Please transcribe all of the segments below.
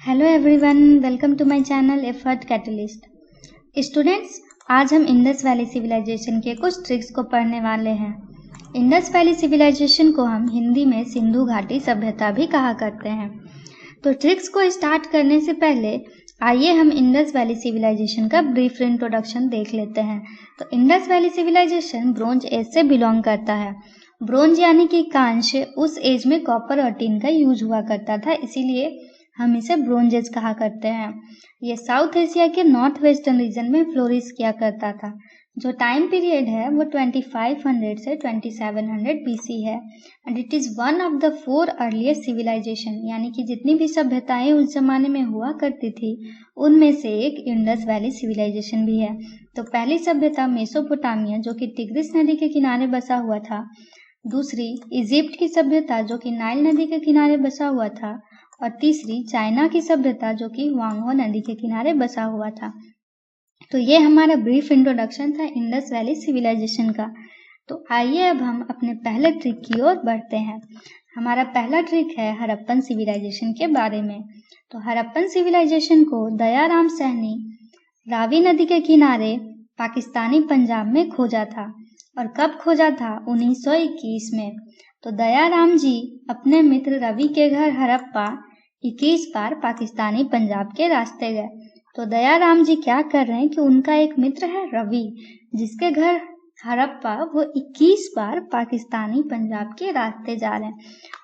Hello everyone, welcome to my channel effort catalyst. Students, आज हम Indus valley civilisation के कुछ ट्रिक्स को पढ़ने वाले हैं। इंडस वैली सिविलाइजेशन को हम हिंदी में सिंधु घाटी सभ्यता भी कहा करते हैं। तो ट्रिक्स को स्टार्ट करने से पहले आइए हम इंडस वैली सिविलाइजेशन का ब्रीफ इंट्रोडक्शन देख लेते हैं। तो Indus valley civilization bronze age से बिलोंग करता है। ब्रोंज यानी कि कांस्य, उस एज में कॉपर और टिन का यूज हुआ करता था, इसीलिए हम इसे ब्रोंज एज कहा करते हैं। ये साउथ एशिया के नॉर्थ वेस्टर्न रीजन में फ्लोरिश किया करता था। जो टाइम पीरियड है वो 2500 से 2700 बीसी है and it is one of the 4 earliest civilization, यानी कि जितनी भी सभ्यताएं उस जमाने में हुआ करती थी उनमें से एक इंडस वैली सिविलाइजेशन भी है। तो पहली सभ्यता मेसोपोटामिया, जो कि टिग्रिस नदी के किनारे बसा हुआ था। दूसरी इजिप्ट की सभ्यता, जो कि नाइल नदी के किनारे बसा हुआ था। और तीसरी चाइना की सभ्यता, जो कि हुआंगहो नदी के किनारे बसा हुआ था। तो ये हमारा ब्रीफ इंट्रोडक्शन था इंडस वैली सिविलाइजेशन का। तो आइए अब हम अपने पहले ट्रिक की ओर बढ़ते हैं। हमारा पहला ट्रिक है हड़प्पन सिविलाइजेशन के बारे में। तो हड़प्पन सिविलाइजेशन को दयाराम सहनी रावी नदी के किनारे पाकिस्तानी पंजाब में खोजा था। और कब खोजा था? 1921 में। तो दयाराम जी अपने मित्र रवि के घर हड़प्पा 21 बार पाकिस्तानी पंजाब के रास्ते गए। तो दयाराम जी क्या कर रहे हैं कि उनका एक मित्र है रवि, जिसके घर हड़प्पा, वो 21 बार पाकिस्तानी पंजाब के रास्ते जा रहे हैं।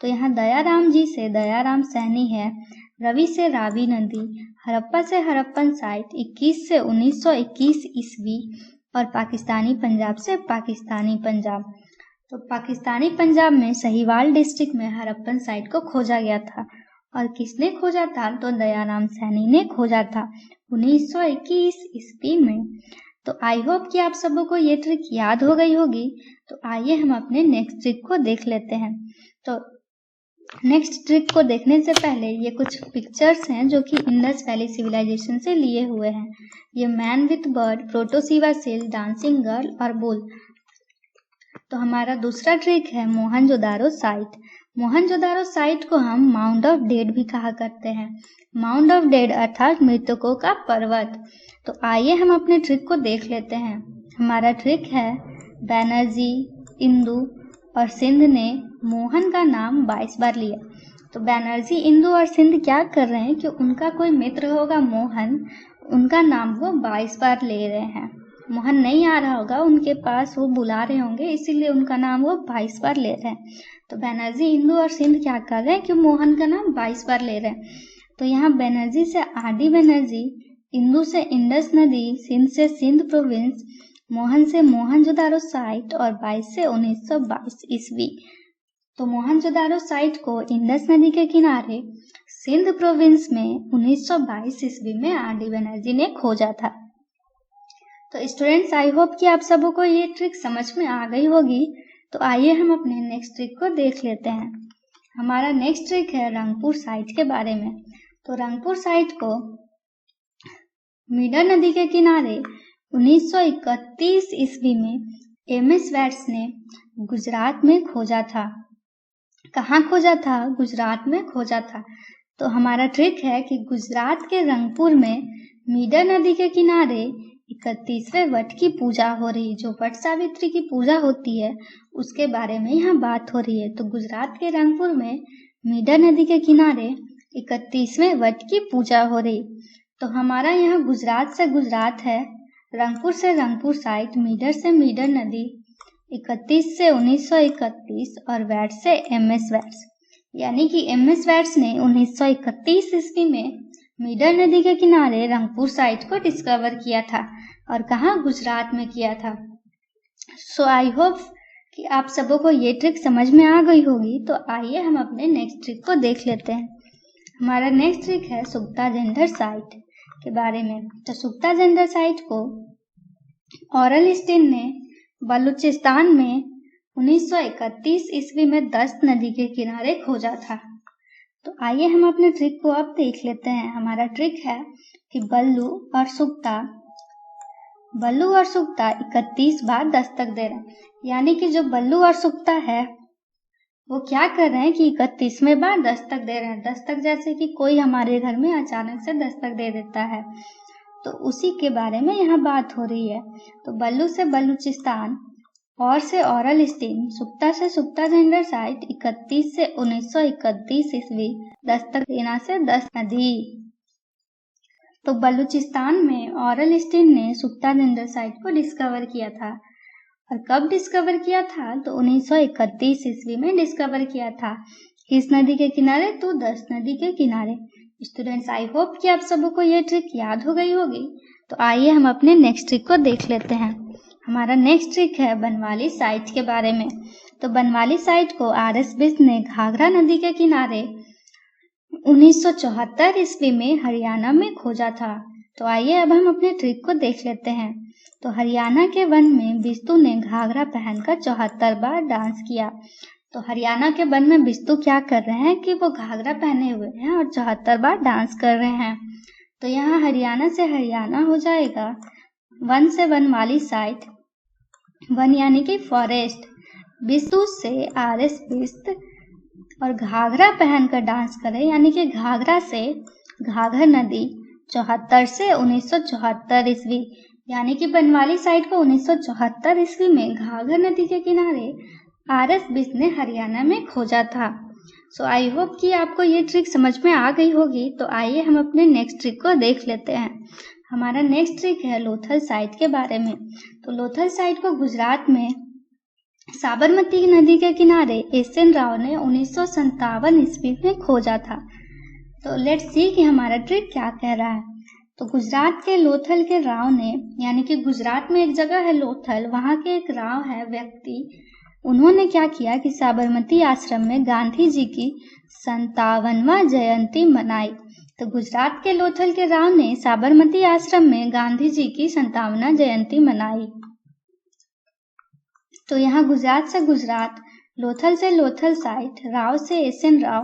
तो यहाँ दयाराम जी से दयाराम सहनी है, रवि से रावी नदी, हड़प्पा से हड़प्पन साइट, 21 से 1921 ईस्वी और पाकिस्तानी पंजाब से पाकिस्तानी पंजाब। तो पाकिस्तानी पंजाब में सहीवाल डिस्ट्रिक्ट में हड़प्पन साइट को खोजा गया था। और किसने खोजा था? तो दयाराम सैनी ने खोजा था 1921 ईस्वी में। तो आई होप कि आप सबों को ये ट्रिक याद हो गई होगी। तो आइए हम अपने नेक्स्ट ट्रिक को देख लेते हैं। तो नेक्स्ट ट्रिक को देखने से पहले ये कुछ पिक्चर्स हैं जो कि इंडस वैली सिविलाइजेशन से लिए हुए हैं। ये man with bird, प्रोटोसिवा seal, dancing girl और बुल। तो हमारा दूसरा ट्रिक है मोहनजोदारो साइट। मोहनजोदारो साइट को हम माउंट ऑफ डेड भी कहा करते हैं। माउंट ऑफ डेड अर्थात मृतकों का पर्वत। तो आइए हम अपने ट्रिक को देख लेते हैं। हमारा ट्रिक है बैनर्जी, इंदु और सिंध ने मोहन का नाम 22 बार लिया। तो बैनर्जी, इंदु और सिंध क्या कर रहे हैं कि उनका कोई मित्र होगा मोहन, उनका नाम वो 22 बार ले रहे हैं। मोहन नहीं आ रहा होगा उनके पास, वो बुला रहे होंगे, इसीलिए उनका नाम वो 22 बार ले रहे हैं। तो बैनर्जी, इंदु और सिंध क्या कर रहे हैं कि मोहन का नाम 22 बार ले रहे हैं। तो यहाँ बैनर्जी से आरडी बैनर्जी, इंदु से इंडस नदी, सिंध से सिंध प्रोविंस, मोहन से मोहनजोदारो साइट और 22 से 1922 ईस्वी। तो मोहनजोदारो साइट को इंडस नदी के किनारे सिंध प्रोविंस में 1922 ईस्वी में आरडी बैनर्जी ने खोजा था। तो स्टूडेंट्स, आई होप कि आप सबों को ये ट्रिक समझ में आ गई होगी। तो आइए हम अपने नेक्स्ट ट्रिक को देख लेते हैं। हमारा नेक्स्ट ट्रिक है रंगपुर साइट के बारे में। तो रंगपुर साइट को मीडर नदी के किनारे 1931 ईस्वी में एमएस वैट्स ने गुजरात में खोजा था। कहाँ खोजा था? गुजरात में खोजा था। तो हमारा ट्रिक है कि गुजरात के रंगपुर में मीडर नदी के किनारे 31वें वट की पूजा हो रही। जो वट सावित्री की पूजा होती है उसके बारे में यहाँ बात हो रही है। तो गुजरात के रंगपुर में मीडर नदी के किनारे 31वें वट की पूजा हो रही। तो हमारा यहाँ गुजरात से गुजरात है, रंगपुर से रंगपुर साइट, मीडर से मीडर नदी, 31 से 1931 और वैट्स से एमएस वैट्स। यानी कि एमएस वैट्स ने 1931 ईस्वी में मीडर नदी के किनारे रंगपुर साइट को डिस्कवर किया था। और कहाँ? गुजरात में किया था। सो आई होप कि आप सबों को ये ट्रिक समझ में आ गई होगी। तो आइए हम अपने नेक्स्ट ट्रिक को देख लेते हैं। हमारा नेक्स्ट ट्रिक है सुक्ता जंडर साइट के बारे में। तो सुक्ता जंडर साइट को ऑरल स्टीन ने बलूचिस्तान में 1931 ईस्वी में दस्त नदी के किनारे खोजा था। तो आइए हम अपने ट्रिक को अब देख लेते हैं। हमारा ट्रिक है कि बल्लू और सुक्ता 31 बार दस्तक दे रहे हैं। यानी कि जो बल्लू और सुक्ता है वो क्या कर रहे हैं कि 31वें बार दस्तक दे रहे हैं। दस्तक जैसे कि कोई हमारे घर में अचानक से दस्तक दे देता है, तो उसी के बारे में यहाँ बात हो रही है। तो बल्लू से बलूचिस्तान, और से औरल-स्टीन, सुख्ता से सुख्ता जेंडर साइट, 31 से 1931 ईस्वी, दस्तक देना से 10 नदी। तो बलूचिस्तान में औरल-स्टीन ने सुख्ता जेंडर साइट को डिस्कवर किया था। और कब डिस्कवर किया था? तो 1931 ईस्वी में डिस्कवर किया था। किस नदी के किनारे? तो 10 नदी के किनारे। स्टूडेंट्स, आई होप कि आप सबों को ये ट्रिक याद हो गई होगी। तो आइए हम अपने नेक्स्ट ट्रिक को देख लेते हैं। हमारा नेक्स्ट ट्रिक है बनवाली साइट के बारे में। तो बनवाली साइट को आर.एस. बिष्ट ने घाघरा नदी के किनारे 1974 ईस्वी में हरियाणा में खोजा था। तो आइए अब हम अपने ट्रिक को देख लेते हैं। तो हरियाणा के वन में बिष्टू ने घाघरा पहनकर 74 बार डांस किया। तो हरियाणा के वन में बिष्टू क्या कर रहे हैं कि वो घाघरा पहने हुए हैं और 74 बार डांस कर रहे हैं। तो यहाँ हरियाणा से हरियाणा हो जाएगा। वन से बनवाली साइट, वन यानी कि फॉरेस्ट, बिष्टू से आर.एस. बिष्ट, और घाघरा पहनकर डांस करे यानी कि घाघरा से घाघर नदी, 74 से 1974 ईस्वी, यानी कि बनवाली साइट को 1974 ईस्वी में घाघर नदी के किनारे आर.एस. बिष्ट ने हरियाणा में खोजा था। सो आई होप कि आपको ये ट्रिक समझ में आ गई होगी। तो आइए हम अपने नेक्स्ट ट्रिक को देख लेते हैं। हमारा नेक्स्ट ट्रिक है लोथल साइट के बारे में। तो लोथल साइट को गुजरात में साबरमती नदी के किनारे एस.एन. राव ने 1957 ईस्वी में खोजा था। तो लेट्स सी कि हमारा ट्रिक क्या कह रहा है। तो गुजरात के लोथल के राव ने, यानी कि गुजरात में एक जगह है लोथल, वहाँ के एक राव है व्यक्ति, उन्होंने क्या किया कि साबरमती आश्रम में गांधी जी की 57वां जयंती मनाई। तो गुजरात के लोथल के राव ने साबरमती आश्रम में गांधी जी की 57वां जयंती मनाई। तो यहाँ गुजरात से गुजरात, लोथल से लोथल साइट, राव से एस.एन. राव,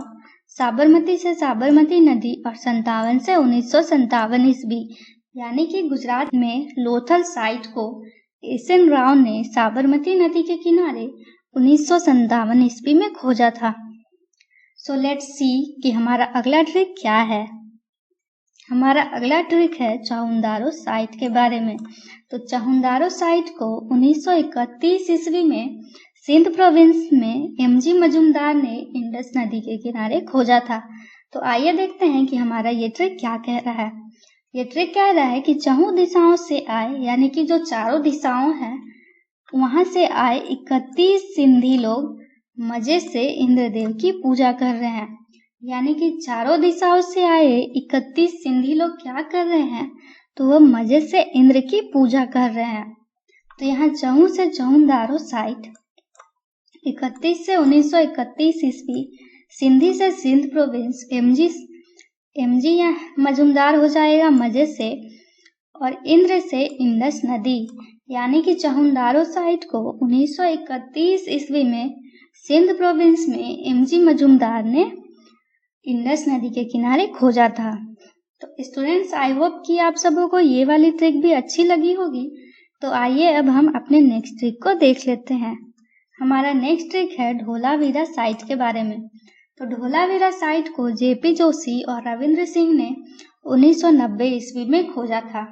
साबरमती से साबरमती नदी और 57 से 1957 ईस्वी, यानी कि गुजरात में लोथल साइट को एस.एन. राव ने साबरमती नदी के किनारे 1957 ईस्वी में खोजा था। सो लेट्स सी कि हमारा अगला ट्रिक क्या है। हमारा अगला ट्रिक है चाहुंदारो साइट के बारे में। तो चाहुंदारो साइट को 1931 ईस्वी में सिंध प्रोविंस में एम.जी. मजूमदार ने इंडस नदी के किनारे खोजा था। तो आइए देखते हैं कि हमारा ये ट्रिक क्या कह रहा है। ये ट्रिक कह रहा है कि चारों दिशाओं से आए, यानी कि जो चारों दिशाओं हैं वहां से आए 31 सिंधी लोग मजे से इंद्रदेव की पूजा कर रहे हैं। यानी कि चारों दिशाओं से आए 31 सिंधी लोग क्या कर रहे हैं? तो वो मजे से इंद्र की पूजा कर रहे हैं। तो यहाँ चहु से चहुंदारो साइट, 31 से 1931 ईस्वी, सिंधी से सिंध प्रोविंस, एमजी या मजूमदार हो जाएगा मजे से, और इंद्र से इंडस नदी, यानी कि चाहुंदारो साइट को 1931 ईस्वी में सिंध प्रोविंस में एमजी मजूमदार ने इंडस नदी के किनारे खोजा था। तो स्टूडेंट्स, आई होप कि आप सबों को ये वाली ट्रिक भी अच्छी लगी होगी। तो आइए अब हम अपने नेक्स्ट ट्रिक को देख लेते हैं। हमारा नेक्स्ट ट्रिक है ढोलावीरा साइट के बारे में। तो ढोलावीरा साइट को जेपी जोशी और रविंद्र सिंह ने 1990 ईस्वी में खोजा था।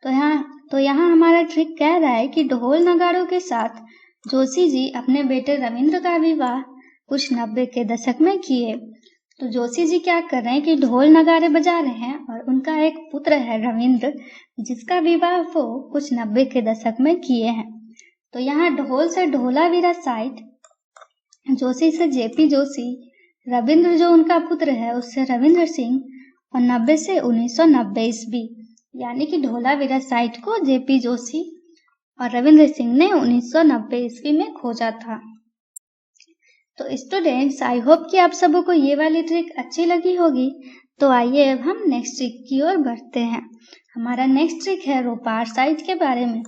तो यहाँ हमारा ट्रिक कह रहा है कि ढोल नगाड़ों के साथ जोशी जी अपने बेटे रविंद्र का विवाह कुछ 90 के दशक में किए। तो जोशी जी क्या कर रहे हैं कि ढोल नगाड़े बजा रहे हैं और उनका एक पुत्र है रविंद्र, जिसका विवाह वो कुछ 90 के दशक में किए हैं। तो यहाँ ढोल से ढोलावीरा साइट, जोशी से जेपी जोशी, रविंद्र जो उनका पुत्र है उससे रविंद्र सिंह, और 90 से 1990 ईस्वी, यानी कि ढोलावीरा साइट को जेपी जोशी और रविंद्र सिंह ने 1990 ईस्वी में खोजा था। तो स्टूडेंट्स, आई होप कि आप सबों को ये वाली ट्रिक अच्छी लगी होगी। तो आइए अब हम नेक्स्ट ट्रिक की ओर बढ़ते हैं। हमारा नेक्स्ट ट्रिक है रोपार साइट के बारे में।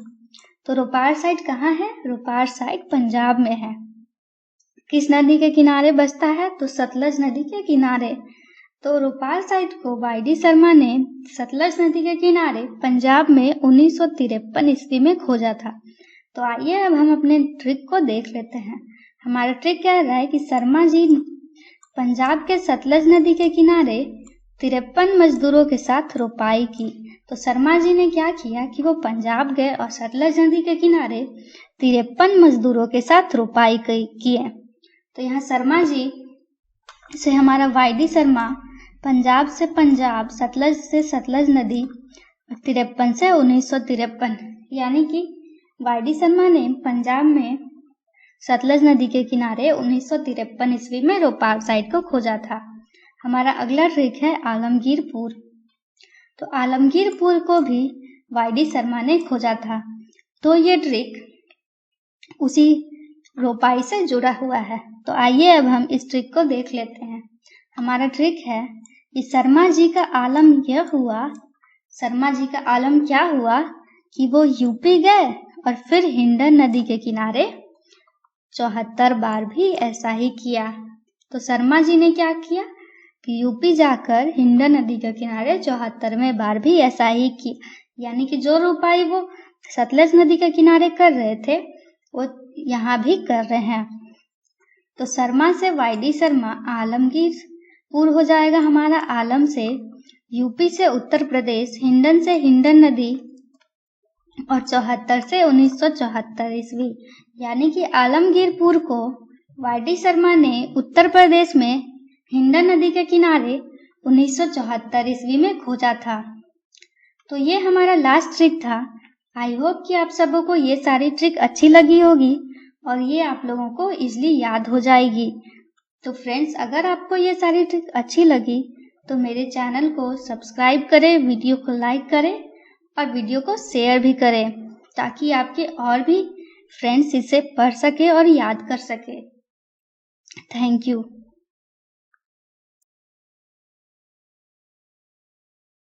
तो रोपार साइट कहाँ है? रोपार साइट पंजाब में है। किस नदी के किनारे बसता है? तो सतलज नदी के किनारे। तो रोपार साइट को वाई.डी. शर्मा ने सतलज नदी के किनारे पंजाब में 1953 ईस्वी में खोजा था। तो आइए अब हम अपने ट्रिक को देख लेते हैं। हमारा ट्रिक कह रहा है कि शर्मा जी पंजाब के सतलज नदी के किनारे 53 मजदूरों के साथ रोपाई की। तो शर्मा जी ने क्या किया कि वो पंजाब गए और सतलज नदी के किनारे 53 मजदूरों के साथ रोपाई किए। तो यहाँ शर्मा जी से हमारा वाई.डी. शर्मा पंजाब से पंजाब, सतलज से सतलज नदी, 53 से 1953, यानी कि वाई.डी. शर्मा ने पंजाब में सतलज नदी के किनारे 1953 ईस्वी में रोपार साइट को खोजा था। हमारा अगला ट्रिक है आलमगीरपुर। तो आलमगीरपुर को भी वाई.डी. शर्मा ने खोजा था। तो ये ट्रिक उसी रोपाई से जुड़ा हुआ है। तो आइए अब हम इस ट्रिक को देख लेते हैं। हमारा ट्रिक है कि शर्मा जी का आलम क्या हुआ कि वो यूपी गए और फिर हिंडन नदी के किनारे 74 बार भी ऐसा ही किया। तो शर्मा जी ने क्या किया कि यूपी जाकर हिंडन नदी के किनारे 74वें बार भी ऐसा ही किया, यानी कि जो रोपाई वो सतलज नदी के किनारे कर रहे थे वो यहाँ भी कर रहे हैं। तो शर्मा से वाई.डी. शर्मा, आलमगीरपुर हो जाएगा हमारा आलम से, यूपी से उत्तर प्रदेश, हिंडन से हिंडन नदी और 74 से 1974 ईस्वी, यानी कि आलमगीरपुर को वाई.डी. शर्मा ने उत्तर प्रदेश में हिंडन नदी के किनारे 1974 ईस्वी में खोजा था। तो ये हमारा लास्ट ट्रिक था। आई होप कि आप सबों को ये सारी ट्रिक अच्छी लगी होगी और ये आप लोगों को इजीली याद हो जाएगी। तो फ्रेंड्स, अगर आपको ये सारी ट्रिक अच्छी लगी तो मेरे चैनल को सब्सक्राइब करें, वीडियो को लाइक करें और वीडियो को शेयर भी करें ताकि आपके और भी फ्रेंड्स इसे पढ़ सके और याद कर सके। Thank you.